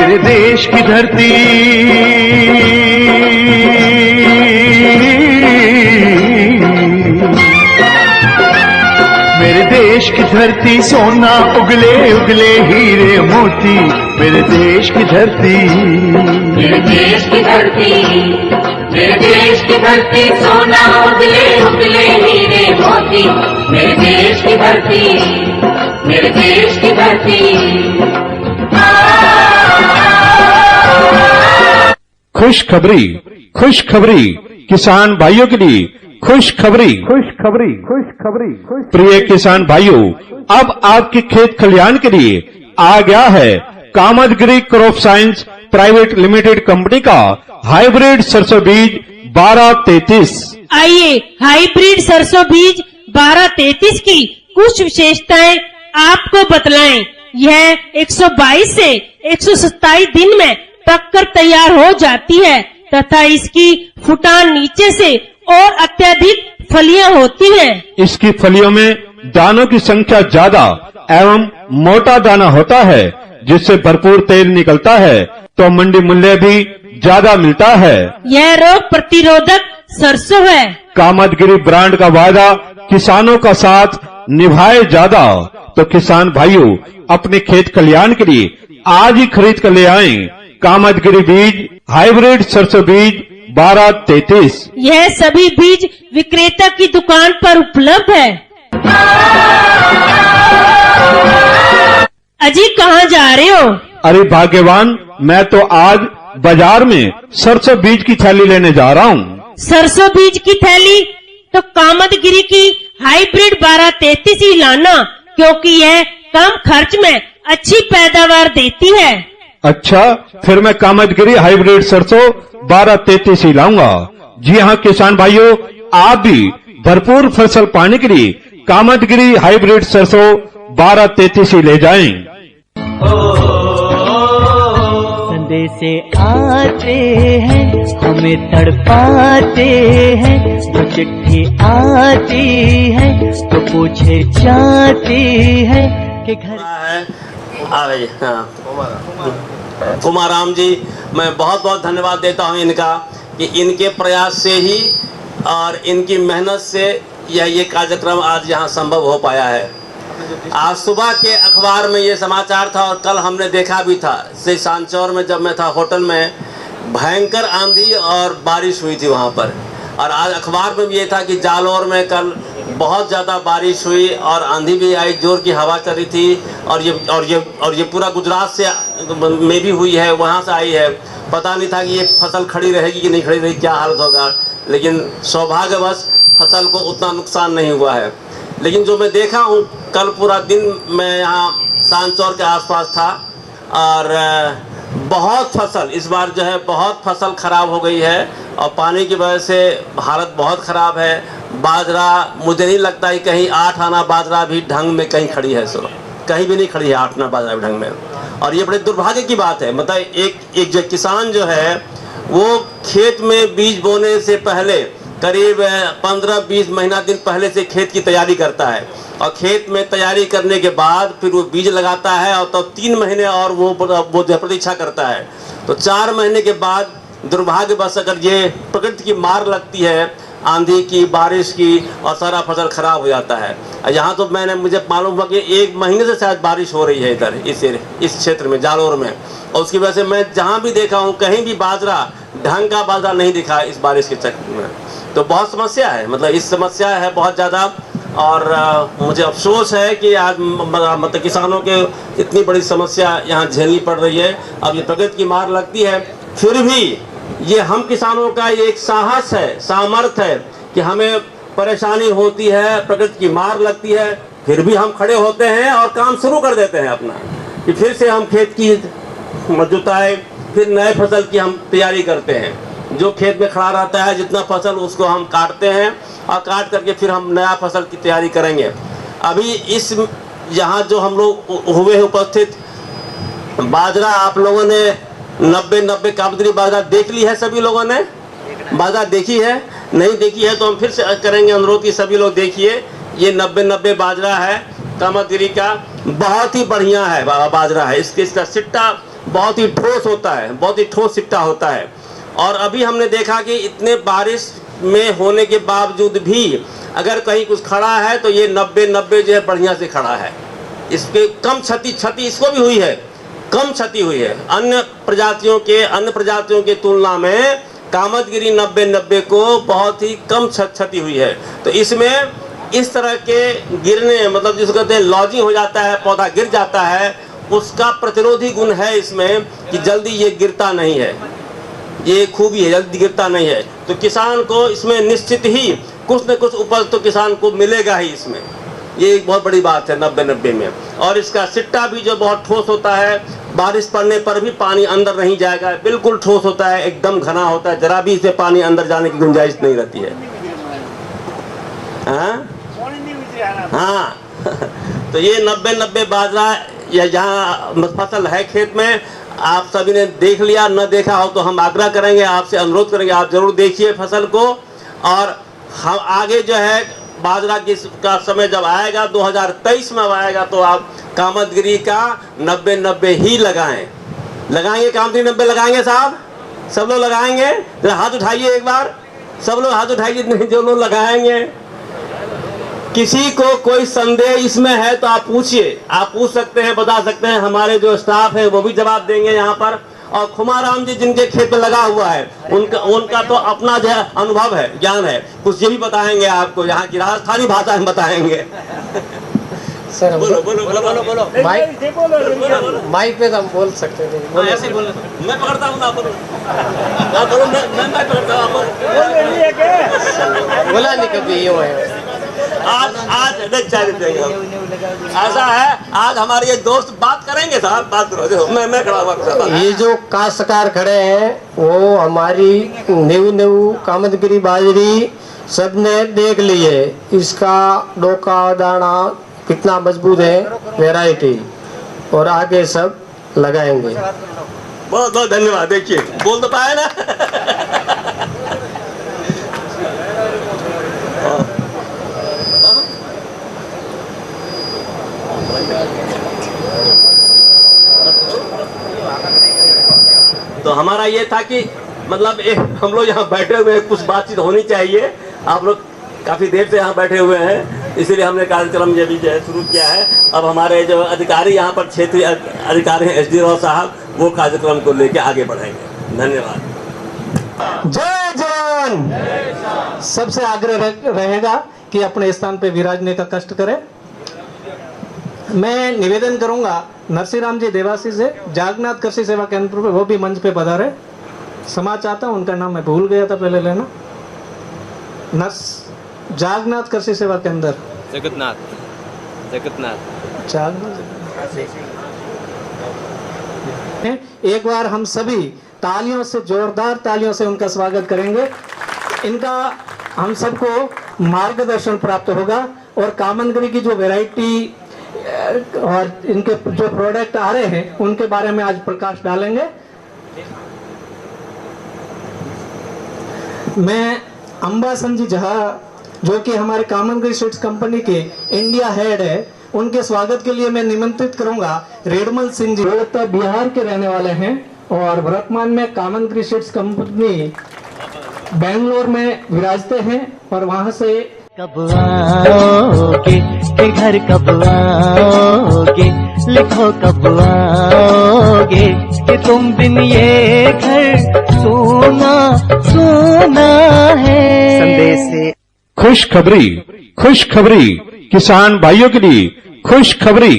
मेरे देश की धरती मेरे देश की धरती सोना उगले उगले हीरे मोती मेरे देश की धरती मेरे देश की धरती मेरे देश की धरती सोना उगले उगले हीरे मोती मेरे देश की धरती मेरे देश की धरती। खुशखबरी किसान भाइयों के लिए खुशखबरी। प्रिय किसान भाइयों, अब आपके खेत खलिहान के लिए आ गया है Kamadgiri crop science private limited company का हाइब्रिड सरसों बीज 1233। आइए हाइब्रिड सरसों बीज 1233 की कुछ विशेषताएं आपको बतलाएं। यह 122 से 127 दिन में पककर तैयार हो जाती है तथा इसकी फुटान नीचे से और अत्यधिक फलियां होती हैं। इसकी फलियों में दानों की संख्या ज्यादा एवं मोटा दाना होता है जिससे भरपूर तेल निकलता है तो मंडी मूल्य भी ज्यादा मिलता है। यह रोग प्रतिरोधक सरसों है। कामदगिरी ब्रांड का वादा किसानों का साथ निभाए ज्यादा, तो किसान भाइयों अपने खेत खलिहान के लिए आज ही खरीद कर ले आएं कामदगिरी बीज हाइब्रिड सरसों बीज 1233। यह सभी बीज विक्रेता की दुकान पर उपलब्ध है। अजी कहाँ जा रहे हो? अरे भाग्यवान, मैं तो आज बाजार में सरसों बीज की थैली लेने जा रहा हूँ। सरसों बीज की थैली तो कामदगिरी की हाइब्रिड 1233 ही लाना, क्योंकि यह कम खर्च में अच्छी पैदावार देती है। अच्छा, फिर मैं कामदगिरी हाइब्रिड सरसों 1233 ही लाऊंगा। जी हाँ किसान भाइयों, आप भी भरपूर फसल पाने के लिए कामदगिरी हाइब्रिड सरसों 1233 ही ले जाएं। से आते हैं हमें तड़पाते हैं, जो चिट्ठी आती है तो पूछे जाती है कि घर कुमाराम जी, मैं बहुत बहुत धन्यवाद देता हूं इनका कि इनके प्रयास से ही और इनकी मेहनत से ये कार्यक्रम आज यहाँ संभव हो पाया है। आज सुबह के अखबार में ये समाचार था और कल हमने देखा भी था। से सांचौर में जब मैं था होटल में, भयंकर आंधी और बारिश हुई थी वहाँ पर। और आज अखबार में भी ये था कि जालौर में कल बहुत ज़्यादा बारिश हुई और आंधी भी आई, जोर की हवा चली थी। और ये पूरा गुजरात से में भी हुई है, वहाँ से आई है। पता नहीं था कि ये फसल खड़ी रहेगी कि नहीं खड़ी रहेगी, क्या हालत होगा, लेकिन सौभाग्यवश फसल को उतना नुकसान नहीं हुआ है। लेकिन जो मैं देखा हूँ, कल पूरा दिन मैं यहाँ सांचौर के आसपास था और बहुत फसल इस बार जो है बहुत फसल ख़राब हो गई है और पानी की वजह से हालत बहुत ख़राब है। बाजरा मुझे नहीं लगता है कहीं 8 आना बाजरा भी ढंग में कहीं खड़ी है, सो कहीं भी नहीं खड़ी है 8 आना बाजरा भी ढंग में। और ये बड़े दुर्भाग्य की बात है। मतलब एक जो किसान जो है वो खेत में बीज बोने से पहले करीब 15-20 महीना दिन पहले से खेत की तैयारी करता है और खेत में तैयारी करने के बाद फिर वो बीज लगाता है और तब 3 महीने और वो जो प्रतीक्षा करता है। तो 4 महीने के बाद दुर्भाग्यवश अगर ये प्रकृति की मार लगती है, आंधी की, बारिश की, और सारा फसल खराब हो जाता है। यहाँ तो मुझे मालूम हुआ कि 1 महीने से शायद बारिश हो रही है इधर इस क्षेत्र में, जालौर में। और उसकी वजह से मैं जहाँ भी देखा हूँ कहीं भी बाजरा ढंग का बाजरा नहीं दिखा इस बारिश के चक्कर में। तो बहुत समस्या है, मतलब इस समस्या है बहुत ज़्यादा। और मुझे अफसोस है कि आज मतलब किसानों के इतनी बड़ी समस्या यहाँ झेलनी पड़ रही है। अब ये प्रकृति की मार लगती है, फिर भी ये हम किसानों का ये एक साहस है, सामर्थ्य है कि हमें परेशानी होती है, प्रकृति की मार लगती है, फिर भी हम खड़े होते हैं और काम शुरू कर देते हैं अपना, कि फिर से हम खेत की जुताई, फिर नए फसल की हम तैयारी करते हैं। जो खेत में खड़ा रहता है जितना फसल, उसको हम काटते हैं और काट करके फिर हम नया फसल की तैयारी करेंगे। अभी इस यहाँ जो हम लोग हुए हैं उपस्थित, बाजरा आप लोगों ने 90 कामदगिरी बाजरा देख ली है? सभी लोगों ने बाजरा देखी है? नहीं देखी है तो हम फिर से करेंगे अनुरोध कि सभी लोग देखिए। ये 90 बाजरा है कामदगिरी का, बहुत ही बढ़िया है बाजरा है। इसका सिट्टा बहुत ही ठोस होता है, बहुत ही ठोस सिट्टा होता है। और अभी हमने देखा कि इतने बारिश में होने के बावजूद भी अगर कहीं कुछ खड़ा है तो ये 90 जो है बढ़िया से खड़ा है। इसके कम क्षति इसको भी हुई है, कम क्षति हुई है। अन्य प्रजातियों के तुलना में कामदगिरी 90 को बहुत ही कम क्षति हुई है। तो इसमें इस तरह के गिरने, मतलब जिसको कहते हैं लॉजिंग हो जाता है, पौधा गिर जाता है, उसका प्रतिरोधी गुण है इसमें कि जल्दी ये गिरता नहीं है। ये खूबी है, जल्दी गिरता नहीं है। तो किसान को इसमें निश्चित ही कुछ न कुछ उपज तो किसान को मिलेगा ही इसमें। ये एक बहुत बड़ी बात है 90 में। और इसका सिट्टा भी जो बहुत ठोस होता है, बारिश पड़ने पर भी पानी अंदर नहीं जाएगा, बिल्कुल ठोस होता है, एकदम घना होता है, जरा भी इसे पानी अंदर जाने की गुंजाइश नहीं रहती है। हाँ तो ये 90 बाजरा या जहाँ फसल है खेत में, आप सभी ने देख लिया, न देखा हो तो हम आग्रह करेंगे, आपसे अनुरोध करेंगे, आप जरूर देखिए फसल को। और हम आगे जो है बाजरा का समय जब आएगा 2023 में आएगा तो आप कामदगिरी का 90 ही लगाएंगे। कामदगिरी 90 लगाएंगे साहब, सब लोग लगाएंगे? जरा हाथ उठाइए एक बार, सब लोग हाथ उठाइए जो लोग लगाएंगे। किसी को कोई संदेह इसमें है तो आप पूछिए, आप पूछ सकते हैं, बता सकते हैं। हमारे जो स्टाफ है वो भी जवाब देंगे यहाँ पर। और खुमाराम जी जिनके खेत में लगा हुआ है, उनका तो अपना जो है अनुभव है, ज्ञान है, कुछ ये भी बताएंगे आपको, यहाँ की राजस्थानी भाषा में बताएंगे। सर बोलो माइक पे तो हम बोल सकते हैं। ऐसे बोलो, मैं पकड़ता हूँ, आप बोलो, मैं पकड़ता हूँ, बोला नहीं कभी यूँ है। आज ऐसा है, आज हमारे ये दोस्त बात करेंगे साहब, बात करो। मैं खड़ा हुआ। ये जो काश्तकार खड़े हैं वो हमारी न्यू कामदगिरी बाजरी सबने देख ली है। इसका डोका दाना कितना मजबूत है, वैरायटी, और आगे सब लगाएंगे। बहुत बहुत धन्यवाद। देखिए बोल तो पाए ना। तो हमारा ये था कि मतलब हम लोग यहाँ बैठे हुए हैं, कुछ बातचीत होनी चाहिए। आप लोग काफी देर से यहाँ बैठे हुए हैं, इसीलिए हमने कार्यक्रम ये भी जो है शुरू किया है। अब हमारे जो अधिकारी यहाँ पर क्षेत्रीय अधिकारी हैं SD राव साहब, वो कार्यक्रम को लेके आगे बढ़ाएंगे। धन्यवाद। जय जवान। सबसे आग्रह रहेगा कि अपने स्थान पे विराजने का कष्ट करें। मैं निवेदन करूंगा नरसिंहराम जी देवासी से, जागनाथ कृषि सेवा केंद्र पे, वो भी मंच पे पधारे। समाज चाहता हूं, उनका नाम मैं भूल गया था पहले लेना। जागनाथ कृषि सेवा केंद्र, जगन्नाथ एक बार हम सभी तालियों से, जोरदार तालियों से उनका स्वागत करेंगे। इनका हम सबको मार्गदर्शन प्राप्त होगा और कामदगिरी की जो वैरायटी और इनके जो प्रोडक्ट आ रहे हैं उनके बारे में आज प्रकाश डालेंगे। मैं अंबासन जी झा, जो कि हमारे कामदगिरी सीड्स कंपनी के इंडिया हेड है, उनके स्वागत के लिए मैं निमंत्रित करूंगा रेडमल सिंह जी, जो बिहार के रहने वाले हैं और वर्तमान में कामदगिरी सीड्स कंपनी बेंगलोर में विराजते हैं। और वहां से कब आओगे के घर, कब आओगे, लिखो कब आओगे कि तुम बिन ये घर सोना सोना है। संदेश से खुशखबरी किसान भाइयों के लिए खुशखबरी।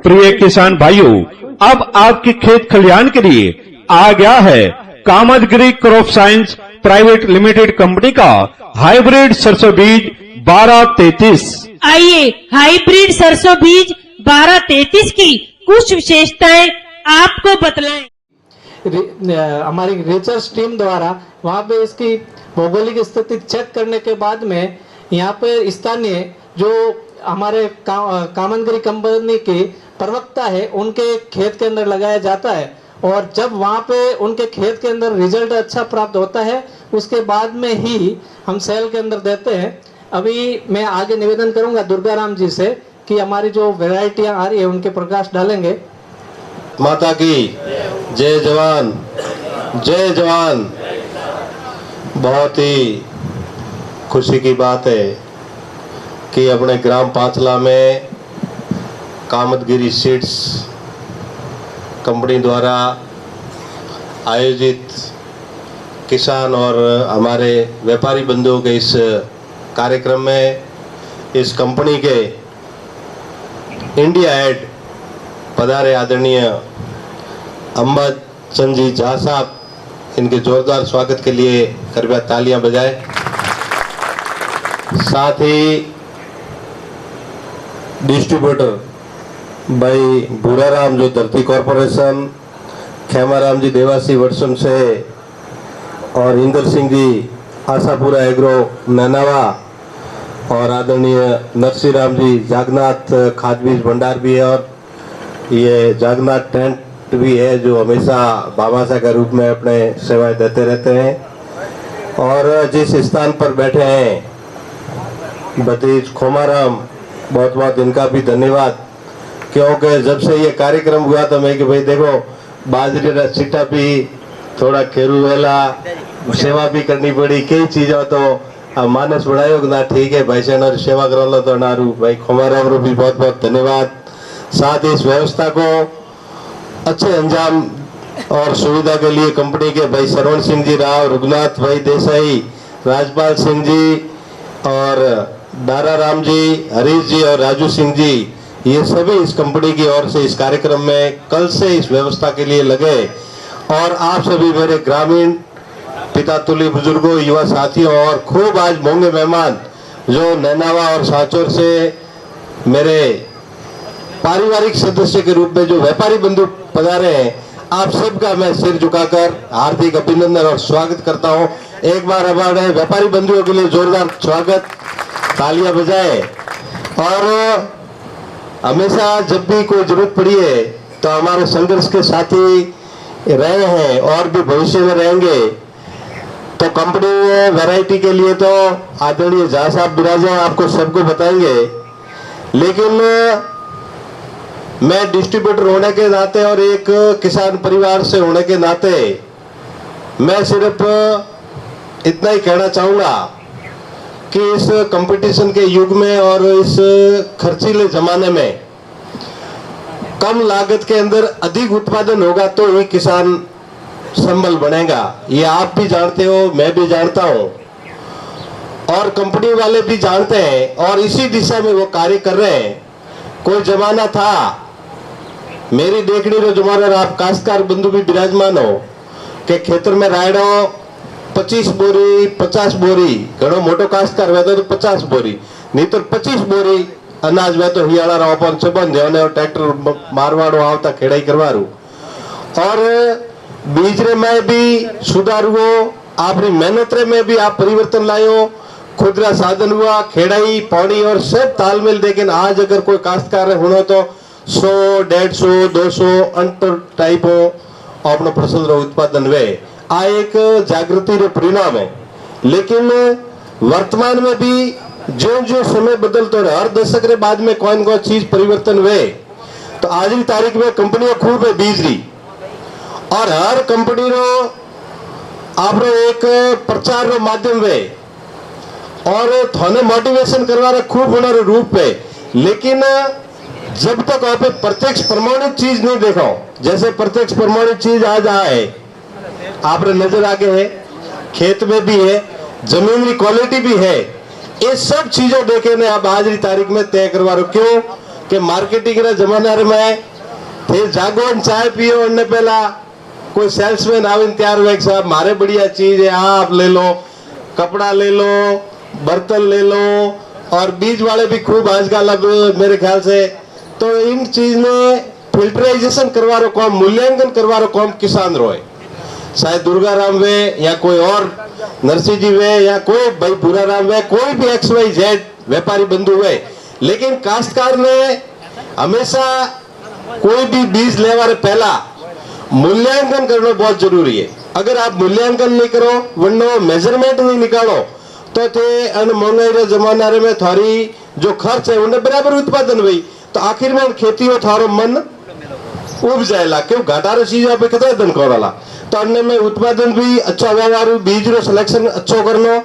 प्रिय किसान भाइयों, अब आपके खेत खलिहान के लिए आ गया है Kamadgiri crop science private limited company का हाइब्रिड सरसों बीज 1233। आइए हाइब्रिड सरसों बीज 1233 की कुछ विशेषताएं आपको बतलाएं। हमारी रिसर्च टीम द्वारा वहाँ पे इसकी भौगोलिक स्थिति चेक करने के बाद में यहाँ पे स्थानीय जो हमारे कामदगिरी कंपनी के प्रवक्ता है उनके खेत के अंदर लगाया जाता है। और जब वहाँ पे उनके खेत के अंदर रिजल्ट अच्छा प्राप्त होता है उसके बाद में ही हम सेल के अंदर देते हैं। अभी मैं आगे निवेदन करूंगा दुर्गाराम जी से कि हमारी जो वैरायटियां आ रही है उनके प्रकाश डालेंगे। माता की जय जवान जय जवान। बहुत ही खुशी की बात है कि अपने ग्राम पांचला में कामतगिरी सीड्स कंपनी द्वारा आयोजित किसान और हमारे व्यापारी बंधुओं के इस कार्यक्रम में इस कंपनी के इंडिया हेड पधारे आदरणीय अहमद चंद जी झा साहब, इनके जोरदार स्वागत के लिए कृपया तालियां बजाएं। साथ ही डिस्ट्रीब्यूटर भाई भूराराम जो धरती कॉरपोरेशन, खेमाराम जी देवासी वर्षम से और इंदर सिंह जी आशापुरा एग्रो नैनावा और आदरणीय नरसिंह जी जागनाथ खाद बीज भंडार भी है और ये जागनाथ टेंट भी है जो हमेशा बाबासा के रूप में अपने सेवाएं देते रहते हैं। और जिस स्थान पर बैठे हैं भतीज खोमाराम, बहुत बहुत इनका भी धन्यवाद, क्योंकि जब से ये कार्यक्रम हुआ तो मैं कि भाई देखो बाजरी का चिट्टा भी थोड़ा खेरू वेला सेवा भी करनी पड़ी, कई चीज़ों तो मानस बढ़ायो ना, ठीक है भाई सेना सेवा करा लो तो नारू भाई खोमाराम रो भी बहुत बहुत धन्यवाद। साथ ही इस व्यवस्था को अच्छे अंजाम और सुविधा के लिए कंपनी के भाई सरवण सिंह जी राव, रघुनाथ भाई देसाई, राजपाल सिंह जी और दारा राम जी, हरीश जी और राजू सिंह जी, ये सभी इस कंपनी की ओर से इस कार्यक्रम में कल से इस व्यवस्था के लिए लगे। और आप सभी मेरे ग्रामीण पिता तुल्य बुजुर्गों, युवा साथियों और खूब आज मोंगे मेहमान जो नैनावा और साचौर से मेरे पारिवारिक सदस्य के रूप में जो व्यापारी बंधु पधारे हैं, आप सबका मैं सिर झुकाकर हार्दिक अभिनंदन और स्वागत करता हूं। एक बार हमारे व्यापारी बंधुओं के लिए जोरदार स्वागत, तालियां बजाएं। और हमेशा जब भी कोई जरूरत पड़ी है तो हमारे संघर्ष के साथी रहे हैं और भी भविष्य में रहेंगे। तो कंपनी में वैरायटी के लिए तो आदरणीय झा साहब विराजे आपको सबको बताएंगे, लेकिन मैं डिस्ट्रीब्यूटर होने के नाते और एक किसान परिवार से होने के नाते मैं सिर्फ इतना ही कहना चाहूँगा कि इस कंपटीशन के युग में और इस खर्चीले जमाने में कम लागत के अंदर अधिक उत्पादन होगा तो ही किसान संबल बनेगा। ये आप भी जानते हो, मैं भी जानता हूँ और कंपनी वाले भी जानते हैं और इसी दिशा में वो कार्य कर रहे हैं। कोई जमाना था, मेरी देखनी रो जमाना, आप काश्तकार बंधु भी विराजमान हो कि खेतर में रायडो 25 बोरी 50 बोरी, घणो मोटो काश्तकार वे तो 50 बोरी नहीं तो 25 बोरी अनाज वे तो हियाड़ा रो अपन चबन देने और ट्रैक्टर मारवाड़ो आवता खेड़ाई करवारू। और बीजरे में भी सुधार हुओ, आपनी मेहनत रे में भी आप परिवर्तन लायो, खुदरा साधन हुआ, खेड़ाई पानी और सब तालमेल। लेकिन आज अगर कोई काश्तकार होना तो 100 150 200 अंतर टाइप हो अपना फसल रो उत्पादन वे आ एक जागृति रो परिणाम है। लेकिन वर्तमान में भी जो जो समय बदलते रहे, हर दशक रे बाद में कोई न कोई चीज परिवर्तन वे। तो आज की तारीख में कंपनियां खूब है बीज रही और हर कंपनी रो आप एक प्रचार रो माध्यम वे और थाने मोटिवेशन करवा रहे खूब होना रूप है। लेकिन जब तक आप प्रत्यक्ष प्रमाणित चीज नहीं देखो, जैसे प्रत्यक्ष प्रमाणित चीज आज आए आप नजर आगे है, खेत में भी है, जमीन की क्वालिटी भी है, ये सब चीजों देखे ने अब आज की तारीख में तय करवा रहे। क्यों कि मार्केटिंग के जमाना में थे जागो चाय पियो और पहला कोई सेल्समैन आवे तैयार हुए साहब मारे बढ़िया चीज है, आप ले लो, कपड़ा ले लो, बर्तन ले लो। और बीज वाले भी खूब आजकल अब मेरे ख्याल से तो इन चीज में फिल्टराइजेशन करवा रो कौन, मूल्यांकन करवा रो कौन किसान रोए, शायद दुर्गा राम वे या कोई और नरसिंह जी वे या कोई भाई भूरा राम वे, कोई भी XYZ व्यापारी बंधु वे। लेकिन काश्तकार ने हमेशा कोई भी बीज लेवा रे पहला मूल्यांकन करना बहुत जरूरी है। अगर आप मूल्यांकन नहीं करो, वरना मेजरमेंट नहीं निकालो तो थे अन महंगाई रे जमाना रे में थारी जो खर्च है उन्हें बराबर उत्पादन हुई तो आखिर में खेती हो थारो मन उपजायला क्यों घाटार चीज आप कितना दिन कोराला तो अन्य में उत्पादन भी अच्छा व्यवहार बीज रो सिलेक्शन अच्छो करनो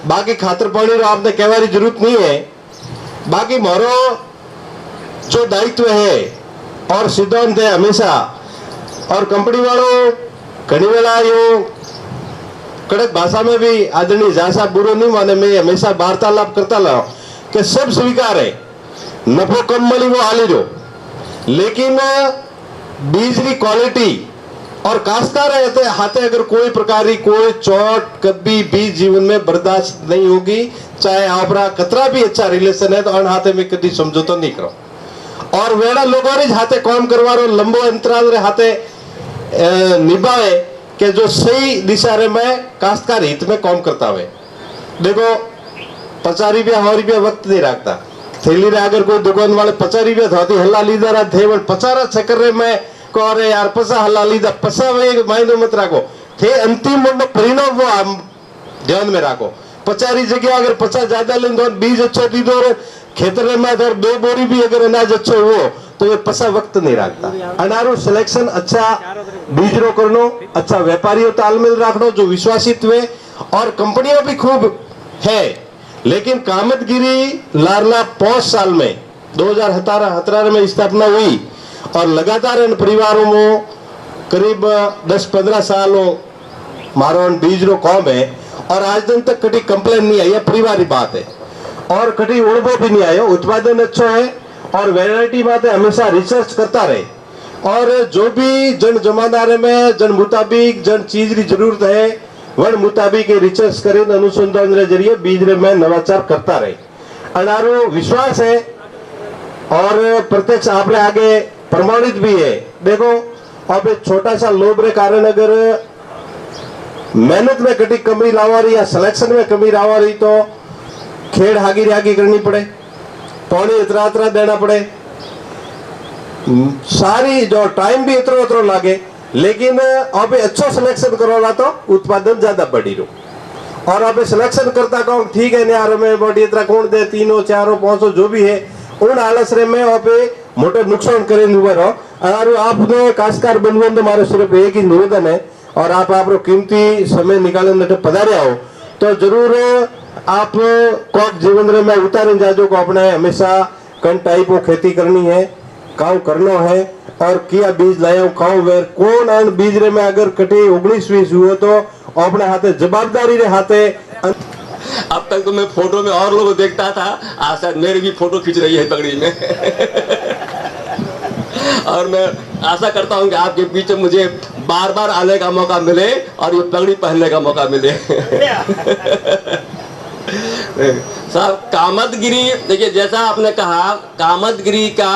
बाकी खातर पानी रो आपने कहवारी जरूरत नहीं है बाकी मारो जो दायित्व है और सिद्धांत है हमेशा और कंपनी वालों घनी वेला यो कड़क भाषा में भी आदरणीय जैसा बुरो नहीं माने मैं हमेशा वार्तालाप करता रहा कि सब स्वीकार है नफो कम मली वो हाली रो लेकिन बीज की क्वालिटी और काश्तकार रहते हाथे अगर कोई प्रकार की कोई चोट कभी भी जीवन में बर्दाश्त नहीं होगी चाहे आपरा कतरा भी अच्छा रिलेशन है तो अन हाथे में कभी समझौता नहीं करो और वेड़ा लोगों ने हाथे काम करवा रो लंबो अंतराल रे हाथे निभाए कि जो सही दिशा रे में काश्तकार हित में काम करता हुए देखो 50 रुपया 100 रुपया वक्त नहीं रखता थैली रे अगर कोई दुकान वाले 50 रुपया धोती हल्ला लीधा रहा थे 50 चक्कर रे मैं कह रहे यार 50 हल्ला लीधा 50 में मायने मत रखो थे अंतिम परिणाम वो ध्यान में रखो 50 की जगह अगर 50 ज्यादा लें तो बीज अच्छो दी दो खेतर में अगर 2 बोरी भी अगर अनाज अच्छो हो तो ये 50 वक्त नहीं रखता अनारो सिलेक्शन अच्छा बीज रो करनो अच्छा व्यापारियों तालमेल रखनो जो विश्वासित हुए और कंपनियां भी खूब है लेकिन कामतगिरी लारला 5 साल में 2017 में स्थापना हुई और लगातार इन परिवारों में करीब 10-15 सालों मारो बीज रो कौम है और आज दिन तक कभी कंप्लेन नहीं आई है परिवारी बात है और कभी उड़बो भी नहीं आयो उत्पादन अच्छा है और वैरायटी बात है हमेशा रिसर्च करता रहे और जो भी जन जमादारे में जन मुताबिक जन चीज की जरूरत है वन मुताबिक रिसर्च करे अनुसंधान रे जरिए बीज रे में नवाचार करता रहे अनारो विश्वास है और प्रत्यक्ष आपने आगे प्रमाणित भी है देखो अब एक छोटा सा लोभ रे कारण अगर मेहनत में कटी कमी लावा रही या सिलेक्शन में कमी लावा रही तो खेड़ हागी करनी पड़े पानी इतरा देना पड़े सारी जो टाइम भी इतरो लागे लेकिन अब अच्छो सिलेक्शन करोला तो उत्पादन ज्यादा बढ़ी रो और अब सिलेक्शन करता कहूँ ठीक है यार मैं बॉडी इतना कौन दे 3 4 5 जो भी है उन आलस रे में अब मोटे नुकसान करे हुए रहो और आपने काश्तकार बनवन तो हमारे सिर्फ एक ही निवेदन है और आप कीमती समय निकालने पधारे हो तो जरूर आप कोक जीवन रे में उतारे जाजो को अपने हमेशा कन टाइप खेती करनी है काउ करनो है और किया बीज लायो काउ वेर कौन अन बीज रे में अगर कटी 19-20 हुए तो अपने हाथे जवाबदारी रे हाथे अब तक तो मैं फोटो में और लोगों देखता था आज शायद मेरी भी फोटो खींच रही है पगड़ी में और मैं आशा करता हूं कि आपके बीच में मुझे बार बार आने का मौका मिले और ये पगड़ी पहनने का मौका मिले साहब कामतगिरी देखिए जैसा आपने कहा कामतगिरी का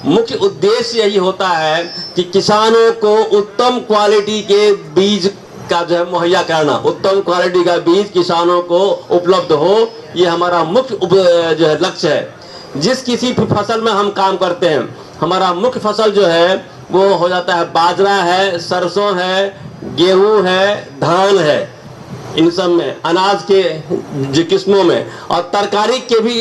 मुख्य उद्देश्य यही होता है कि किसानों को उत्तम क्वालिटी के बीज का जो है मुहैया कराना उत्तम क्वालिटी का बीज किसानों को उपलब्ध हो ये हमारा मुख्य जो है लक्ष्य है जिस किसी भी फसल में हम काम करते हैं हमारा मुख्य फसल जो है वो हो जाता है बाजरा है सरसों है गेहूं है धान है इन सब में अनाज के जो किस्मों में और तरकारी के भी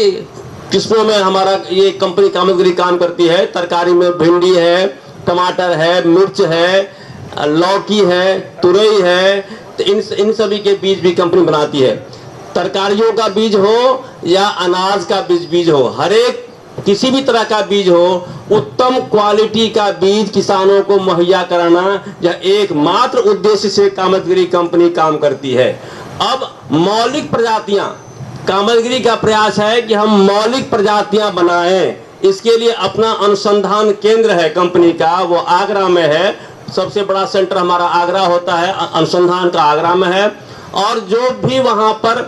किस्मों में हमारा ये कंपनी कामतगिरी काम करती है तरकारी में भिंडी है टमाटर है मिर्च है लौकी है तुरई है तो इन सभी के बीज भी कंपनी बनाती है तरकारियों का बीज हो या अनाज का बीज हो हर एक किसी भी तरह का बीज हो उत्तम क्वालिटी का बीज किसानों को मुहैया कराना यह एकमात्र उद्देश्य से कामतगिरी कंपनी काम करती है। अब मौलिक प्रजातियां कामतगिरी का प्रयास है कि हम मौलिक प्रजातियां बनाएं इसके लिए अपना अनुसंधान केंद्र है कंपनी का वो आगरा में है सबसे बड़ा सेंटर हमारा आगरा होता है अनुसंधान का आगरा में है और जो भी वहां पर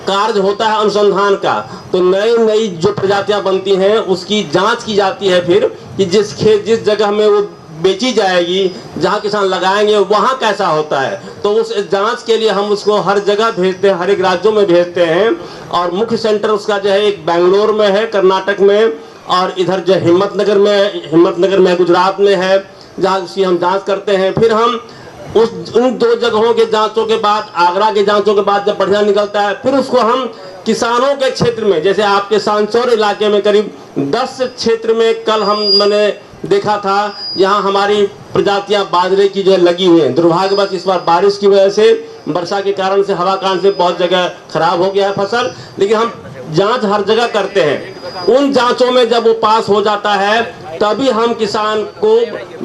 कार्य होता है अनुसंधान का तो नई नई जो प्रजातियां बनती हैं उसकी जांच की जाती है फिर कि जिस जगह में वो बेची जाएगी जहां किसान लगाएंगे वहां कैसा होता है तो उस जांच के लिए हम उसको हर जगह भेजते हैं हर एक राज्यों में भेजते हैं और मुख्य सेंटर उसका जो है एक बेंगलोर में है कर्नाटक में और इधर जो हिम्मतनगर में गुजरात में है जहाँ उसकी हम जांच करते हैं फिर हम उन 2 जगहों के जांचों के बाद आगरा के जांचों के बाद जब बढ़िया निकलता है फिर उसको हम किसानों के क्षेत्र में जैसे आपके सांचौर इलाके में करिब 10 क्षेत्र में कल हम मैंने देखा था यहाँ हमारी प्रजातियां बाजरे की जो है लगी हुई हैं। दुर्भाग्यवश इस बार बारिश की वजह से, वर्षा के कारण से, हवा कांड से बहुत जगह खराब हो गया है फसल। लेकिन हम जांच हर जगह करते हैं। उन जांचों में जब वो पास हो जाता है तभी हम किसान को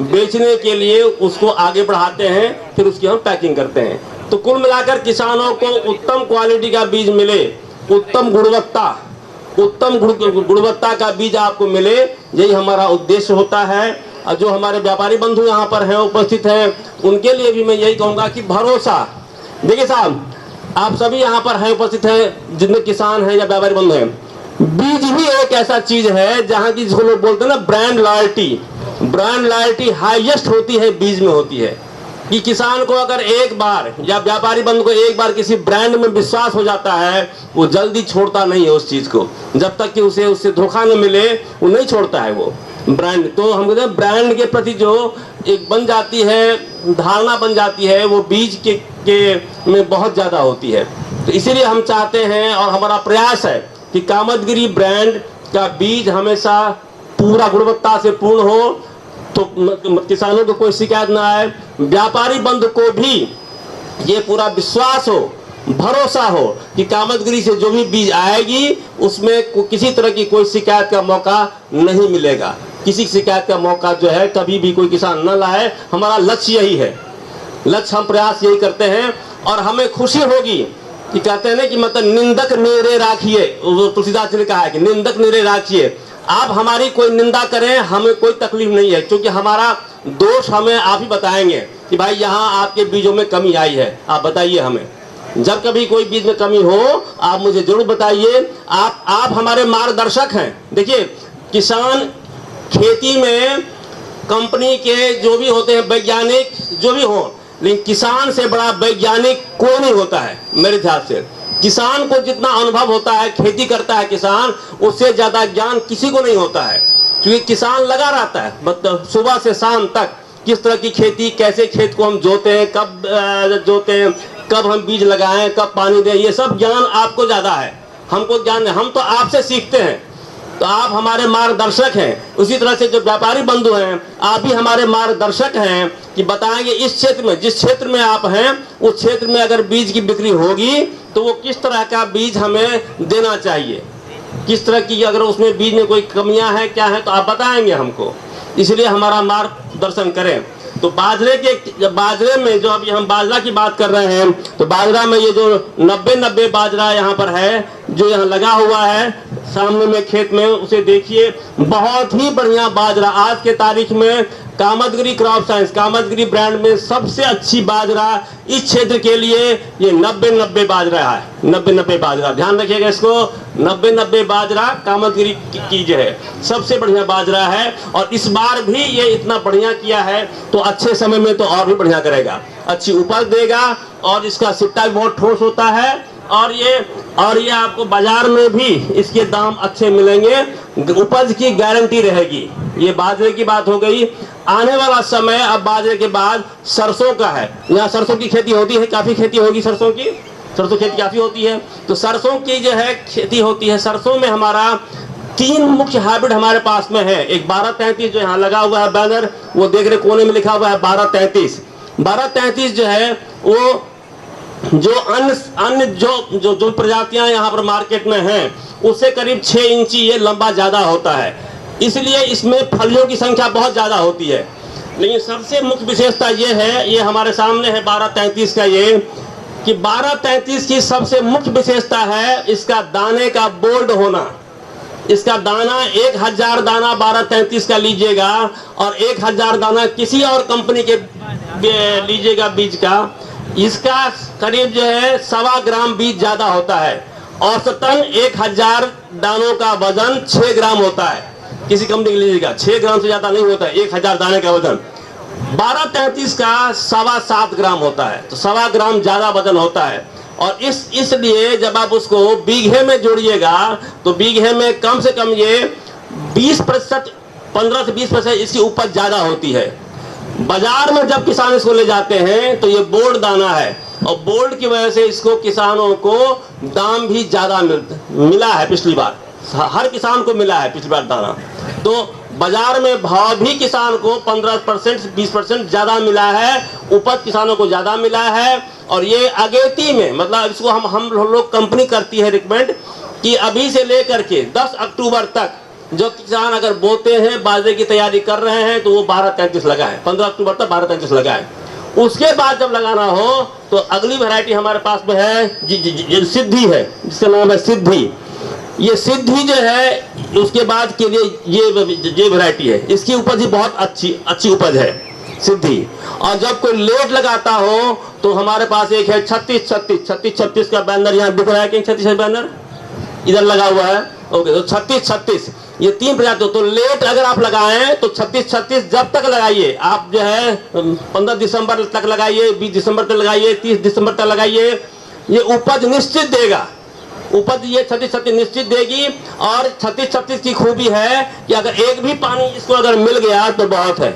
बेचने के लिए उसको आगे बढ़ाते हैं, फिर उसकी हम पैकिंग करते हैं। तो कुल मिलाकर किसानों को उत्तम क्वालिटी का बीज मिले, उत्तम गुणवत्ता का बीज आपको मिले, यही हमारा उद्देश्य होता है। और जो हमारे व्यापारी बंधु यहाँ पर हैं, उपस्थित हैं, उनके लिए भी मैं यही कहूँगा कि भरोसा। देखिए साहब, आप सभी यहाँ पर हैं, उपस्थित हैं, जितने किसान हैं या व्यापारी बंधु हैं, बीज ही एक ऐसा चीज है जहाँ की जिसको लोग बोलते हैं ना ब्रांड लॉयल्टी हाईएस्ट होती है बीज में होती है। कि किसान को अगर एक बार या व्यापारी बंधु को एक बार किसी ब्रांड में विश्वास हो जाता है, वो जल्दी छोड़ता नहीं है उस चीज को। जब तक कि उसे उससे धोखा न मिले वो नहीं छोड़ता है वो ब्रांड। तो हम कहते हैं ब्रांड के प्रति जो एक बन जाती है धारणा, बन जाती है, वो बीज के में बहुत ज्यादा होती है। तो इसीलिए हम चाहते हैं और हमारा प्रयास है कि कामतगिरी ब्रांड का बीज हमेशा पूरा गुणवत्ता से पूर्ण हो, तो किसानों को कोई शिकायत ना आए, व्यापारी बंधु को भी ये पूरा विश्वास हो, भरोसा हो कि कामतगिरी से जो भी बीज आएगी उसमें किसी तरह की कोई शिकायत का मौका नहीं मिलेगा। किसी शिकायत का मौका जो है कभी भी कोई किसान न लाए। हमारा लक्ष्य यही है, लक्ष्य हम प्रयास यही करते हैं। और हमें खुशी होगी कि कहते हैं ना कि मतलब निंदक निरे राखिए, तुलसीदास जी ने कहा है कि निंदक निरे राखिए। आप हमारी कोई निंदा करें, हमें कोई तकलीफ नहीं है, क्योंकि हमारा दोष हमें आप ही बताएंगे कि भाई यहाँ आपके बीजों में कमी आई है, आप बताइए हमें। जब कभी कोई बीज में कमी हो आप मुझे जरूर बताइए। आप हमारे मार्गदर्शक हैं। देखिए, किसान खेती में कंपनी के जो भी होते हैं वैज्ञानिक जो भी हो, लेकिन किसान से बड़ा वैज्ञानिक कोई नहीं होता है मेरे ख्याल से। किसान को जितना अनुभव होता है, खेती करता है किसान, उससे ज्यादा ज्ञान किसी को नहीं होता है। क्योंकि किसान लगा रहता है, मतलब सुबह से शाम तक किस तरह की खेती, कैसे खेत को हम जोते हैं, कब जोते हैं, कब हम बीज लगाएं, कब पानी दें, ये सब ज्ञान आपको ज्यादा है, हमको ज्ञान है। हम तो आपसे सीखते हैं, तो आप हमारे मार्गदर्शक हैं। उसी तरह से जो व्यापारी बंधु हैं, आप भी हमारे मार्गदर्शक हैं कि बताएंगे इस क्षेत्र में, जिस क्षेत्र में आप हैं उस क्षेत्र में अगर बीज की बिक्री होगी तो वो किस तरह का बीज हमें देना चाहिए, किस तरह की, अगर उसमें बीज में कोई कमियां हैं क्या है तो आप बताएंगे हमको। इसलिए हमारा मार्गदर्शन करें। तो बाजरे में जो अभी हम बाजरा की बात कर रहे हैं, तो बाजरा में ये जो 90 बाजरा यहाँ पर है, जो यहाँ लगा हुआ है सामने में खेत में, उसे देखिए, बहुत ही बढ़िया बाजरा। आज के तारीख में Kamadgiri crop science, Kamadgiri brand में सबसे अच्छी बाजरा इस क्षेत्र के लिए ये 90 बाजरा है। 90 बाजरा, ध्यान रखिएगा इसको, 90 बाजरा कामतगिरी की जो है सबसे बढ़िया बाजरा है। और इस बार भी ये इतना बढ़िया किया है तो अच्छे समय में तो और भी बढ़िया करेगा, अच्छी उपज देगा और इसका सिट्टा भी बहुत ठोस होता है। और ये आपको बाजार में भी इसके दाम अच्छे मिलेंगे, उपज की गारंटी रहेगी। ये बाजरे की बात हो गई। आने वाला समय अब बाजरे के बाद सरसों का है। यहाँ सरसों की खेती होती है, काफी खेती होगी सरसों की, सरसों खेती काफी होती है। तो सरसों की जो है खेती होती है। सरसों में हमारा 3 मुख्य हाइब्रिड हमारे पास में है। एक 1233 जो यहाँ लगा हुआ है बैनर, वो देख रहे कोने में लिखा हुआ है 1233 जो है वो जो अन्य जो प्रजातियां यहाँ पर मार्केट में हैं उससे करीब 6 इंची ये लंबा ज्यादा होता है, इसलिए इसमें फलियों की संख्या बहुत ज्यादा होती है। लेकिन सबसे मुख्य विशेषता ये है, ये हमारे सामने है 1233 का, ये कि 1233 की सबसे मुख्य विशेषता है इसका दाने का बोल्ड होना। इसका दाना 1000 दाना 1233 का लीजिएगा और 1000 दाना किसी और कंपनी के लीजिएगा बीज का, इसका करीब जो है 1.25 ग्राम बीज ज्यादा होता है। औसतन 1000 दानों का वजन 6 ग्राम होता है। किसी कंपनी के लीजिएगा 6 ग्राम से ज्यादा नहीं होता है 1000 दाने का वजन। 1233 का 7.25 ग्राम होता है, तो 1.25 ग्राम ज्यादा वजन होता है। और इसलिए जब आप उसको बीघे में जोड़िएगा तो बीघे में कम से कम ये 20%, 15 से 20% इसकी उपज ज्यादा होती है। बाजार में जब किसान इसको ले जाते हैं तो ये बोल्ड दाना है और बोल्ड की वजह से इसको किसानों को दाम भी ज्यादा मिला है। पिछली बार हर किसान को मिला है पिछली बार दाना। तो बाजार में भाव भी किसान को 15% 20% ज़्यादा मिला है, उपज किसानों को ज़्यादा मिला है। और ये अगेती में मतलब इसको हम लोग कंपनी करती है रिकमेंड कि अभी से लेकर के 10 अक्टूबर तक जो किसान अगर बोते हैं, बाजरे की तैयारी कर रहे हैं, तो वो 12-33 लगाएं, 15 अक्टूबर तक 12-33 लगाएं। उसके बाद जब लगाना हो तो अगली वैरायटी हमारे पास में है सिद्धि है, जिसका नाम है सिद्धि। ये सिद्धि जो है उसके बाद के लिए ये वैरायटी है, इसकी उपज भी बहुत अच्छी उपज है सिद्धि। और जब कोई लेट लगाता हो तो हमारे पास एक है 36-36 का बैनर यहाँ दिख रहा है कि 36 बैनर इधर लगा हुआ है। ओके, तो 36-36 ये 3 प्रजाति। तो लेट अगर आप लगाएं तो 36-36 जब तक लगाइए आप, जो है 15 दिसंबर तक लगाइए, 20 दिसंबर तक लगाइए, 30 दिसंबर तक लगाइए, ये उपज निश्चित देगा। उपज ये 36-36 निश्चित देगी। और 36-36 की खूबी है कि अगर एक भी पानी इसको अगर मिल गया तो बहुत है,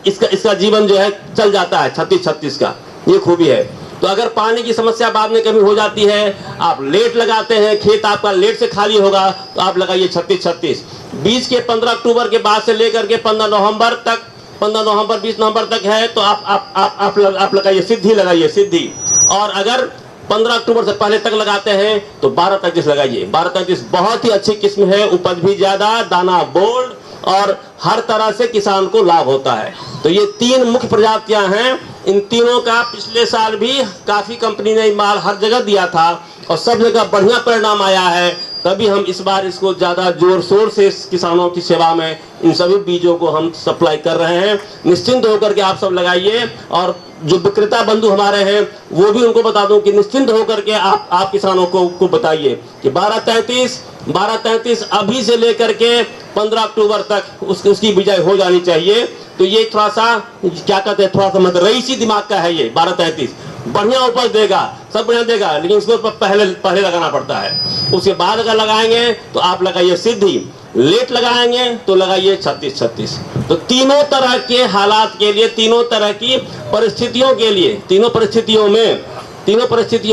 इसका जीवन जो है चल जाता है 36-36 का, ये खूबी है। तो अगर पानी की समस्या बाद में कभी हो जाती है, आप लेट लगाते हैं, खेत आपका लेट से खाली होगा, तो आप लगाइए 36-36। बीज के 15 अक्टूबर के बाद से लेकर के 15 नवंबर तक, 15 नवंबर 20 नवंबर तक है, तो आप लगाइए सिद्धि, लगाइए सिद्धि। और अगर 15 अक्टूबर से पहले तक लगाते हैं तो 12-33 लगाइए। 12-33 बहुत ही अच्छी किस्म है, उपज भी ज्यादा, दाना बोल्ड, और हर तरह से किसान को लाभ होता है। तो ये 3 मुख्य प्रजातियां हैं। इन तीनों का पिछले साल भी काफी कंपनी ने माल हर जगह दिया था और सब जगह बढ़िया परिणाम आया है। तभी हम इस बार इसको ज्यादा जोर शोर से किसानों की सेवा में इन सभी बीजों को हम सप्लाई कर रहे हैं। निश्चिंत होकर के आप सब लगाइए। और जो विक्रेता बंधु हमारे हैं वो भी उनको बता दूं कि निश्चिंत होकर के आप किसानों को बताइए कि 12-33 अभी से लेकर के 15 अक्टूबर तक उसकी बिजाई हो जानी चाहिए। तो ये थोड़ा सा क्या कहते हैं, थोड़ा सा मतलब रईसी दिमाग का है ये 12-33। बढ़िया उपज देगा, सब बढ़िया देगा, लेकिन इसको पहले लगाना पड़ता है। उसके बाद अगर लगाएंगे तो आप लगाइए सिद्धि, लेट लगाएंगे तो लगाइए 36-36। तो तीनों तरह के हालात के लिए, तीनों तरह की परिस्थितियों के लिए, तीनों परिस्थितियों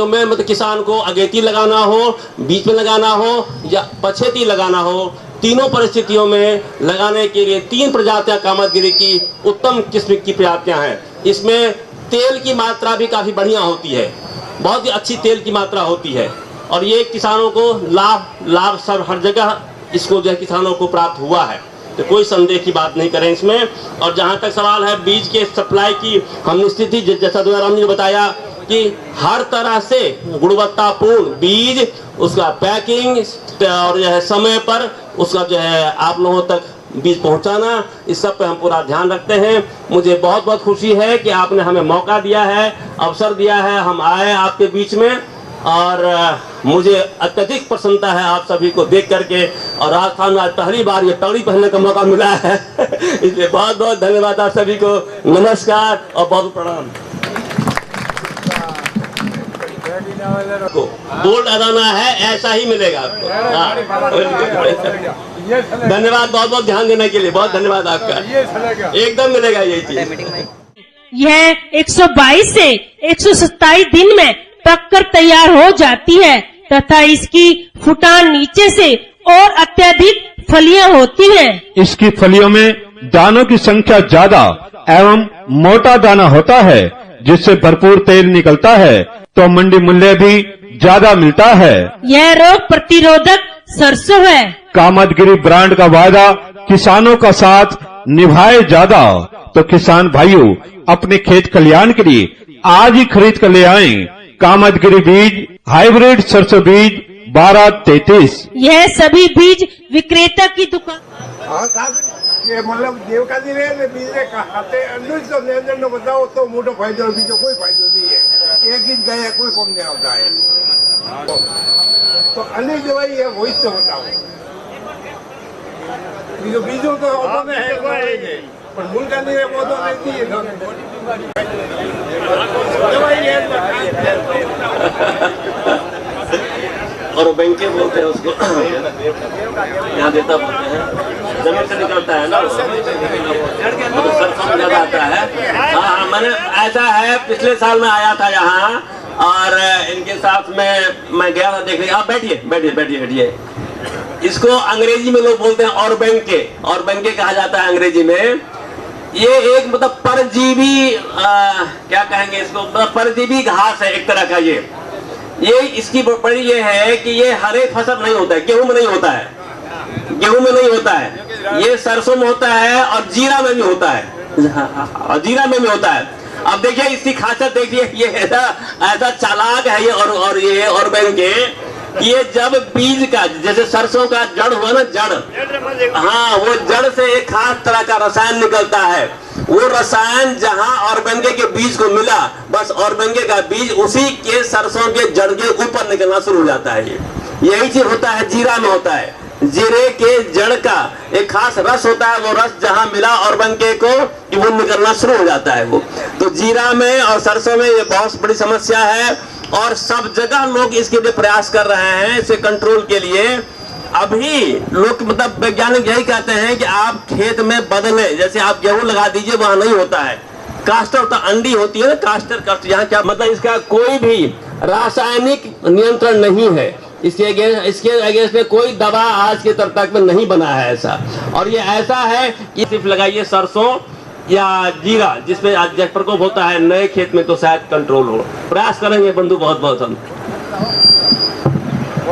में मतलब किसान को अगेती लगाना हो, बीच में लगाना हो या पछेती लगाना हो, तीनों परिस्थितियों में लगाने के लिए 3 प्रजातियां कामतगिरी की उत्तम किस्म की प्रजातियां हैं। इसमें तेल की मात्रा भी काफी बढ़िया होती है, बहुत ही अच्छी तेल की मात्रा होती है। और ये किसानों को लाभ सब हर जगह इसको जो है किसानों को प्राप्त हुआ है, तो कोई संदेह की बात नहीं करें इसमें। और जहां तक सवाल है बीज के सप्लाई की, हम निश्चित ही जैसा दुलाराम जी ने बताया कि हर तरह से गुणवत्तापूर्ण बीज, उसका पैकिंग और जो है समय पर उसका जो है आप लोगों तक बीज पहुंचाना, इस सब पे हम पूरा ध्यान रखते हैं। मुझे बहुत बहुत खुशी है कि आपने हमें मौका दिया है, अवसर दिया है, हम आए आपके बीच में। और मुझे अत्यधिक प्रसन्नता है आप सभी को देख करके। और राजस्थान में आज पहली बार ये पगड़ी पहनने का मौका मिला है इसलिए बहुत बहुत धन्यवाद आप सभी को। नमस्कार और बहुत प्रणाम। बोल्ड अदाना है, ऐसा ही मिलेगा आपको। धन्यवाद, बहुत बहुत ध्यान देने के लिए, बहुत धन्यवाद आपका। एकदम मिलेगा यही चीज। यह 122 से 127 दिन में पककर तैयार हो जाती है तथा इसकी फुटान नीचे से और अत्यधिक फलियां होती हैं। इसकी फलियों में दानों की संख्या ज्यादा एवं मोटा दाना होता है, जिससे भरपूर तेल निकलता है, तो मंडी मूल्य भी ज्यादा मिलता है। यह रोग प्रतिरोधक सरसों है। कामतगिरी ब्रांड का वादा किसानों का साथ निभाए ज्यादा, तो किसान भाइयों अपने खेत कल्याण के लिए आज ही खरीद कर ले आएं कामतगिरी बीज, हाइब्रिड सरसों बीज 12-33। यह सभी बीज विक्रेता की दुकान। हाँ साहब, ये मतलब देवकाजी ने बीज ने खाते अंदर तो नियंत्रण ने बताओ तो मोटो फायदो, बीजो कोई फायदो नहीं है। एक ही गए कोई कम नहीं होता है। तो अन्य दवाई है वही से बताओ, बीजों तो अपने है पर मूल का नहीं है, वो तो नहीं है दवाई है। और बैंके बोलते हैं उसको, यहाँ देता बोलते हैं, जमीन से निकलता है ना, तो सरसों ज्यादा आता है। हाँ, मैंने ऐसा है, पिछले साल में आया था यहाँ और इनके साथ में मैं गया था देखने। आप बैठिए बैठिए बैठिए बैठिए। इसको अंग्रेजी में लोग बोलते हैं ऑर्बेंके कहा जाता है अंग्रेजी में। ये एक मतलब परजीवी क्या कहेंगे इसको, मतलब परजीवी घास है एक तरह का। ये इसकी बड़ी ये है कि ये हर एक फसल नहीं होता है, गेहूं में नहीं होता है, गेहूं में नहीं होता है, ये सरसों में होता है और जीरा में भी होता है, और जीरा में भी होता है। अब देखिए इसकी खासियत देखिए, ये ऐसा चालाक है ये और ये ऑर्बेंके, ये जब बीज का जैसे सरसों का जड़ हुआ ना, जड़, हाँ वो जड़ से एक खास तरह का रसायन निकलता है। वो रसायन जहां ऑर्बेंके के बीज को मिला, बस ऑर्बेंके का बीज उसी के सरसों के जड़ के ऊपर निकलना शुरू हो जाता है। यही चीज होता है जीरा में होता है। जीरे के जड़ का एक खास रस होता है, वो रस जहां मिला ऑर्बेंके को कि वो निकलना शुरू हो जाता है। वो तो जीरा में और सरसों में ये बहुत बड़ी समस्या है और सब जगह लोग इसके लिए प्रयास कर रहे हैं, इसे कंट्रोल के लिए। अभी लोग मतलब वैज्ञानिक यही कहते हैं कि आप खेत में बदले, जैसे आप गेहूं लगा दीजिए वहां नहीं होता है, कास्टर तो अंडी होती है ना, कास्टर यहाँ क्या मतलब इसका कोई भी रासायनिक नियंत्रण नहीं है, इसके अगेंस्ट में कोई दवा आज के तक में नहीं बना है ऐसा। और ये ऐसा है कि सिर्फ लगाइए सरसों या जीरा जिसमें आज जल प्रकोप होता है नए खेत में, तो शायद कंट्रोल हो। प्रयास करेंगे बंधु, बहुत बहुत हम।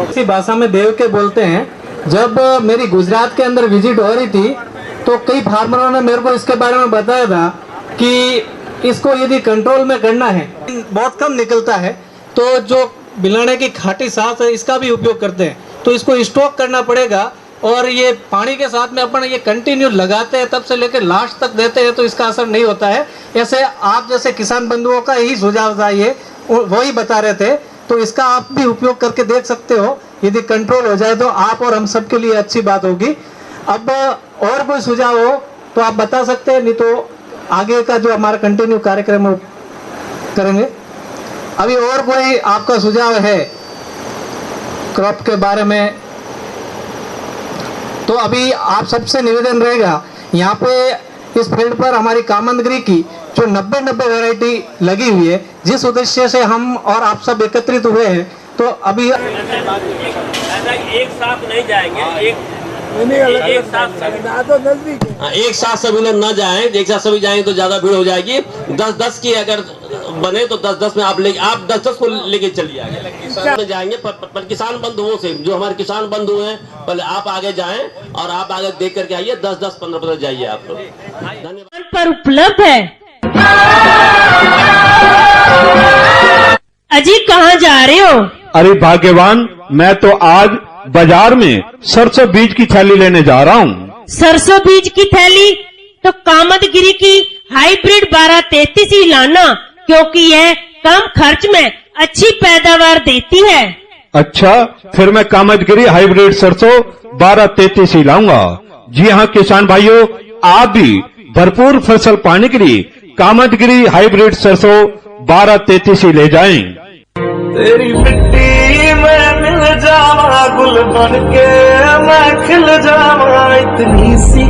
इसी भाषा में देव के बोलते हैं। जब मेरी गुजरात के अंदर विजिट हो रही थी तो कई फार्मरों ने मेरे को इसके बारे में बताया था कि इसको यदि कंट्रोल में करना है, बहुत कम निकलता है, तो जो बिलाने की खाटी सांस है इसका भी उपयोग करते हैं। तो इसको स्टॉक करना पड़ेगा और ये पानी के साथ में अपन ये कंटिन्यू लगाते हैं तब से लेकर लास्ट तक देते हैं तो इसका असर नहीं होता है। ऐसे आप जैसे किसान बंधुओं का यही सुझाव था, ये वही बता रहे थे, तो इसका आप भी उपयोग करके देख सकते हो। यदि कंट्रोल हो जाए तो आप और हम सब के लिए अच्छी बात होगी। अब और कोई सुझाव हो तो आप बता सकते हैं, नहीं तो आगे का जो हमारा कंटिन्यू कार्यक्रम है करेंगे। अभी और कोई आपका सुझाव है क्रॉप के बारे में? तो अभी आप सबसे निवेदन रहेगा, यहाँ पे इस फील्ड पर हमारी कामंदगिरी की जो 90 वैरायटी लगी हुई है, जिस उद्देश्य से हम और आप सब एकत्रित हुए हैं, तो अभी ऐसा एक साथ नहीं जाएंगे, एक साथ सभी लोग न जाएं, एक साथ सभी जाएंगे तो ज्यादा भीड़ हो जाएगी। 10-10 की अगर बने तो 10-10 में आप 10-10 को लेके चलिए आगे जाएंगे। पर किसान बंधुओं से, जो हमारे किसान बंधु हैं, पहले आप आगे जाएं और आप आगे देख करके आइए। 10-10, 15-15 जाइए आप लोग। धन्यवाद। पर उपलब्ध है। अजी कहाँ जा रहे हो? अरे भाग्यवान, मैं तो आज बाजार में सरसों बीज की थैली लेने जा रहा हूँ। सरसों बीज की थैली? तो कामदगिरी की हाइब्रिड 1233 ही लाना, क्योंकि यह कम खर्च में अच्छी पैदावार देती है। अच्छा, फिर मैं कामदगिरी हाइब्रिड सरसों 1233 ही लाऊंगा। जी हाँ किसान भाइयों, आप भी भरपूर फसल पाने के लिए कामदगिरी हाइब्रिड सरसों 1233 ही ले जाएं। तेरी मिट्टी में मिल जावा गुल बन के मैं खिल जावा, इतनी सी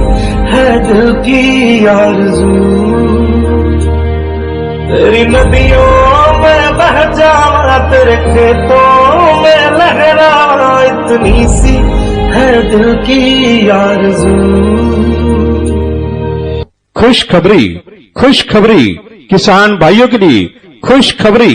है दिल की आरज़ू। तेरी नदियों में बह जावा, तेरे खेतों में लहरावा, इतनी सी है दिल की आरज़ू। खुशखबरी किसान भाइयों के लिए, खुशखबरी।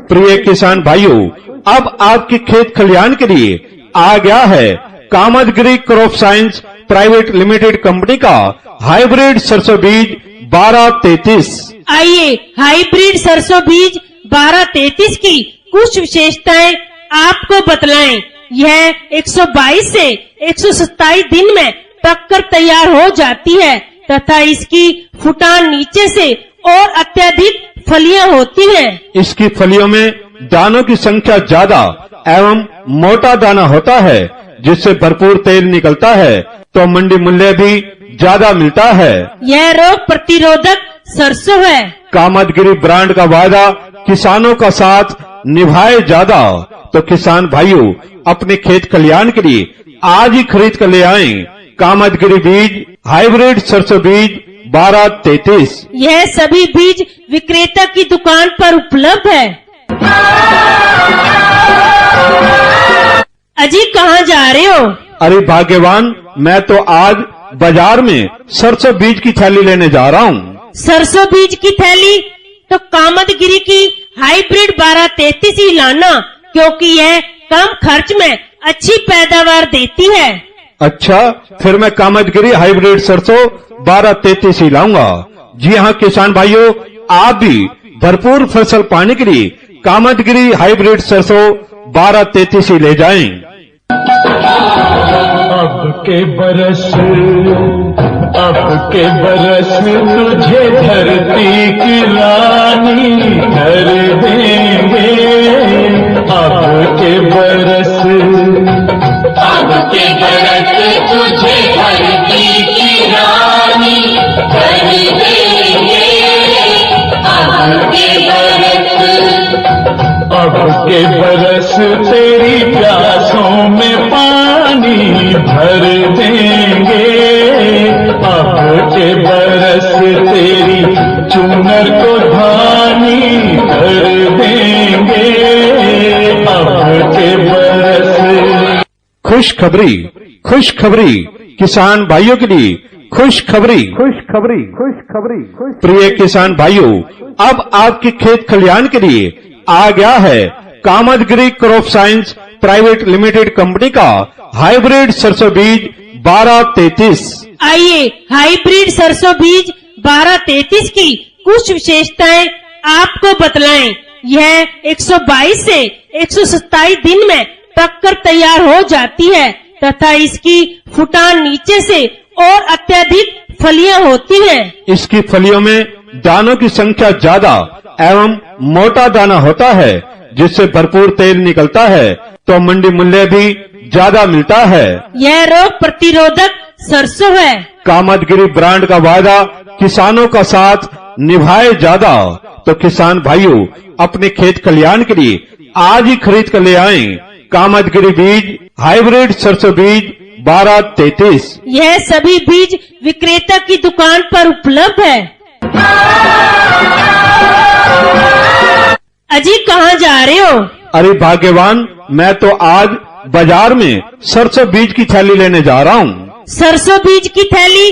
प्रिय किसान भाइयों, अब आपके खेत खलियान के लिए आ गया है Kamadgiri crop science private limited company का हाइब्रिड सरसों बीज 1233। आइए हाइब्रिड सरसों बीज 1233 की कुछ विशेषताएं आपको बतलाएं। यह 122 से 127 दिन में पककर तैयार हो जाती है तथा इसकी फुटान नीचे से और अत्यधिक फलियां होती हैं। इसकी फलियों में दानों की संख्या ज्यादा एवं मोटा दाना होता है, जिससे भरपूर तेल निकलता है, तो मंडी मूल्य भी ज्यादा मिलता है। यह रोग प्रतिरोधक सरसों है। कामदगिरी ब्रांड का वादा किसानों का साथ निभाए ज्यादा, तो किसान भाइयों अपने खेत कल्याण के लिए आज ही खरीद कर ले आएं कामदगिरी बीज हाइब्रिड सरसों बीज 1233। यह सभी बीज विक्रेता की दुकान पर उपलब्ध है। अजी कहाँ जा रहे हो? अरे भाग्यवान, मैं तो आज बाजार में सरसों बीज की थैली लेने जा रहा हूँ। सरसों बीज की थैली? तो कामदगिरी की हाइब्रिड 1233 ही लाना, क्योंकि यह कम खर्च में अच्छी पैदावार देती है। अच्छा, फिर मैं कामदगिरी हाइब्रिड सरसों 1233 ही लाऊंगा। जी हाँ किसान भाइयों, आप भी भरपूर फसल पाने के लिए कामदगिरी हाइब्रिड सरसों 1233 ही ले जाएं। अब के बरस तुझे धरती की रानी कर देंगे। अब के बरस तुझे धरती की रानी कर देंगे। अब के बरस तेरी प्यासों में पानी भर देंगे। अब के बरस तेरी चुनर को धानी कर देंगे। अब के बरस खुशखबरी, किसान भाइयों के लिए खुशखबरी। प्रिय किसान भाइयों, अब आपके खेत खलिहान के लिए आ गया है Kamadgiri crop science private limited company का हाइब्रिड सरसों बीज 1233। आइए हाइब्रिड सरसों बीज 1233 की कुछ विशेषताएं आपको बतलाएं। यह 122 से 127 दिन में पककर तैयार हो जाती है तथा इसकी फुटान नीचे से और अत्यधिक फलियां होती हैं। इसकी फलियों में दानों की संख्या ज्यादा एवं मोटा दाना होता है, जिससे भरपूर तेल निकलता है, तो मंडी मूल्य भी ज्यादा मिलता है। यह रोग प्रतिरोधक सरसों है। कामदगिरी ब्रांड का वादा किसानों का साथ निभाए ज्यादा, तो किसान भाइयों अपने खेत खलिहान के लिए आज ही खरीद कर ले आएं कामदगिरी बीज हाइब्रिड सरसों बीज 1233। यह सभी बीज विक्रेता की दुकान पर उपलब्ध है। अजी कहाँ जा रहे हो? अरे भाग्यवान, मैं तो आज बाजार में सरसों बीज की थैली लेने जा रहा हूँ। सरसों बीज की थैली?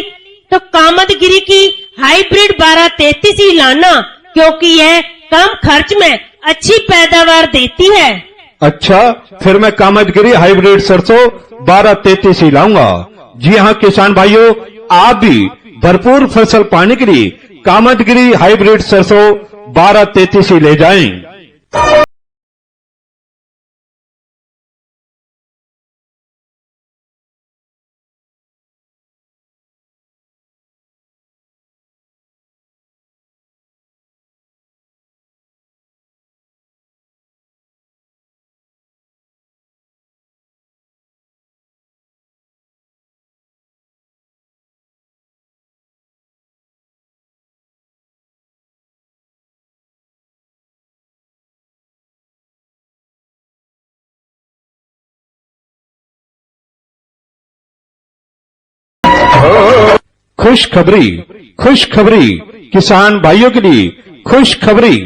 तो कामदगिरी की हाइब्रिड 1233 ही लाना, क्योंकि यह कम खर्च में अच्छी पैदावार देती है। अच्छा, फिर मैं कामदगिरी हाइब्रिड सरसों 1233 ही लाऊंगा। जी हाँ किसान भाइयों, आप भी भरपूर फसल पाने के लिए कामदगिरी हाइब्रिड सरसों 1233 ही ले जाएं। खुशखबरी, किसान भाइयों के लिए खुशखबरी।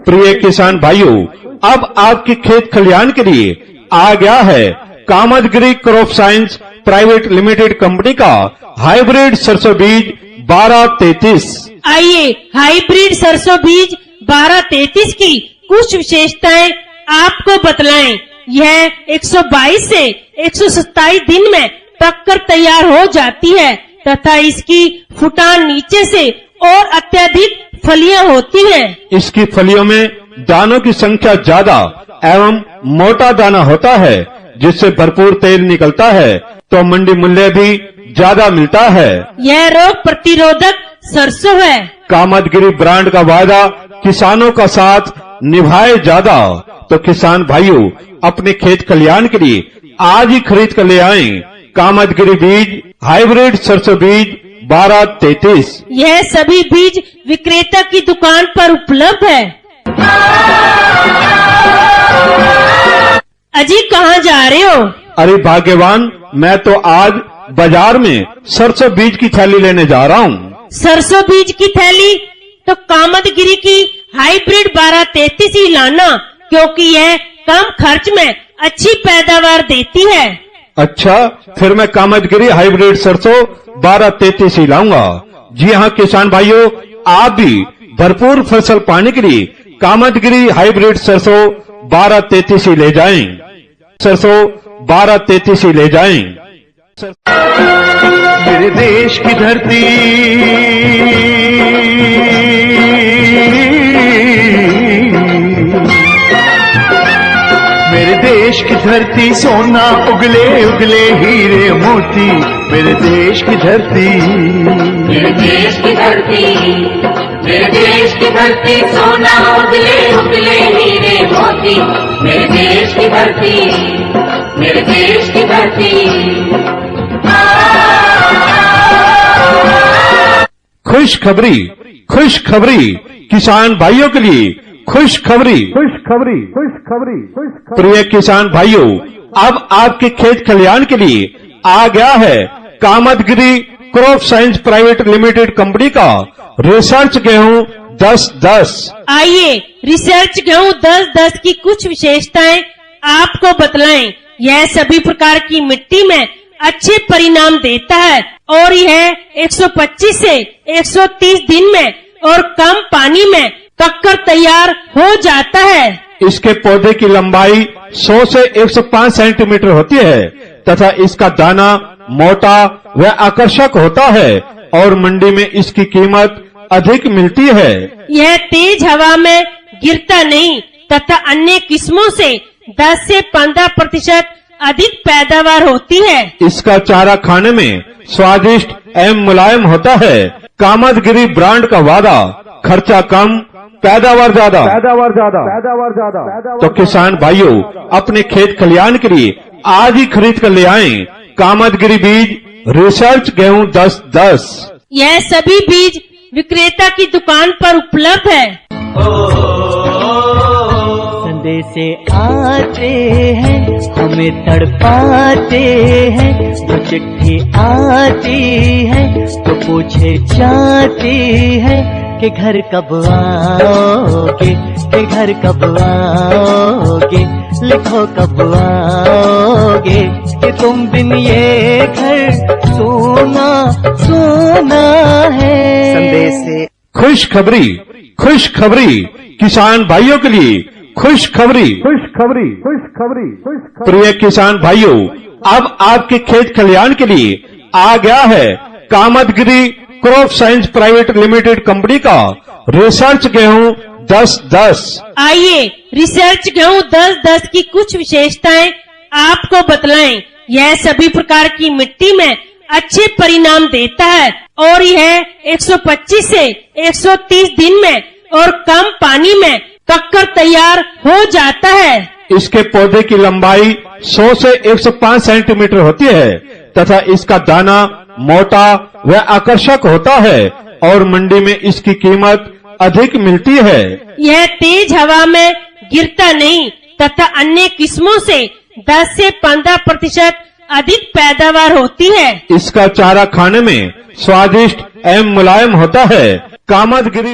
प्रिय किसान भाइयों, अब आपके खेत खलिहान के लिए आ गया है Kamadgiri crop science private limited company का हाइब्रिड सरसों बीज 1233। आइए हाइब्रिड सरसों बीज 1233 की कुछ विशेषताएं आपको बतलाएं। यह 122 से 127 दिन में पककर तैयार हो जाती है तथा इसकी फुटान नीचे से और अत्यधिक फलियां होती हैं। इसकी फलियों में दानों की संख्या ज्यादा एवं मोटा दाना होता है, जिससे भरपूर तेल निकलता है, तो मंडी मूल्य भी ज्यादा मिलता है। यह रोग प्रतिरोधक सरसों है। कामदगिरी ब्रांड का वादा किसानों का साथ निभाए ज्यादा, तो किसान भाइयों अपने खेत खलिहान के लिए आज ही खरीद कर ले आएं कामदगिरी बीज हाइब्रिड सरसों बीज 1233। यह सभी बीज विक्रेता की दुकान पर उपलब्ध है। अजी कहाँ जा रहे हो? अरे भाग्यवान, मैं तो आज बाजार में सरसों बीज की थैली लेने जा रहा हूँ। सरसों बीज की थैली? तो कामदगिरी की हाइब्रिड 1233 ही लाना, क्योंकि यह कम खर्च में अच्छी पैदावार देती है। अच्छा, फिर मैं कामतगिरी हाइब्रिड सरसों 1233 ही लाऊंगा। जी हाँ किसान भाइयों, आप भी भरपूर फसल पाने के लिए कामतगिरी हाइब्रिड सरसों 1233 ही ले जाएं। सरसों 1233 ही ले जाएं। मेरे देश की धरती मेरे देश की धरती सोना उगले उगले हीरे मोती। मेरे देश की धरती मेरे देश की धरती, मेरे देश की धरती सोना उगले उगले हीरे मोती। मेरे देश की धरती, मेरे देश की धरती। खुशखबरी, खुशखबरी किसान भाइयों के लिए खुशखबरी, खुशखबरी, खुशखबरी। प्रिय किसान भाइयों, अब आपके खेत खलियान के लिए आ गया है Kamadgiri crop science private limited company का रिसर्च गेहूं 10-10। आइए रिसर्च गेहूं 10-10 की कुछ विशेषताएं आपको बतलाएं। यह सभी प्रकार की मिट्टी में अच्छे परिणाम देता है और यह 125 से 130 दिन में और कम पानी में पककर तैयार हो जाता है। इसके पौधे की लंबाई 100 से 105 सेंटीमीटर होती है तथा इसका दाना मोटा व आकर्षक होता है और मंडी में इसकी कीमत अधिक मिलती है। यह तेज हवा में गिरता नहीं तथा अन्य किस्मों से 10 से 15% अधिक पैदावार होती है। इसका चारा खाने में स्वादिष्ट एवं मुलायम होता है। कामतगिरी ब्रांड का वादा, खर्चा कम, पैदावार ज्यादा, पैदावार ज्यादा, पैदावार ज्यादा। तो किसान भाइयों, अपने खेत खलियान के लिए आज ही खरीद कर ले आएं कामतगिरी बीज रिसर्च गेहूं 10-10। यह सभी बीज विक्रेता की दुकान पर उपलब्ध है। संदेशे आते हैं हमें तड़पाते हैं, जो चिट्ठी आती है तो पूछे जाती है कि घर कब आओगे, कि घर कब आओगे, लिखो कब आओगे, कि तुम बिन ये घर सोना सोना है। संदेशे खुशखबरी, खुशखबरी किसान भाइयों के लिए खुशखबरी, खुशखबरी, खुशखबरी। प्रिय किसान भाइयों, अब आपके खेत खलियान के लिए आ गया है Kamadgiri crop science private limited company का रिसर्च गेहूं 10-10। आइए रिसर्च गेहूं 10-10 की कुछ विशेषताएं आपको बतलाएं। यह सभी प्रकार की मिट्टी में अच्छे परिणाम देता है और यह 125 से 130 दिन में और कम पानी में पककर तैयार हो जाता है। इसके पौधे की लंबाई 100 से 105 सेंटीमीटर होती है तथा इसका दाना मोटा व आकर्षक होता है और मंडी में इसकी कीमत अधिक मिलती है। यह तेज हवा में गिरता नहीं तथा अन्य किस्मों से 10 से 15% अधिक पैदावार होती है। इसका चारा खाने में स्वादिष्ट एवं मुलायम होता है। कामतगिरी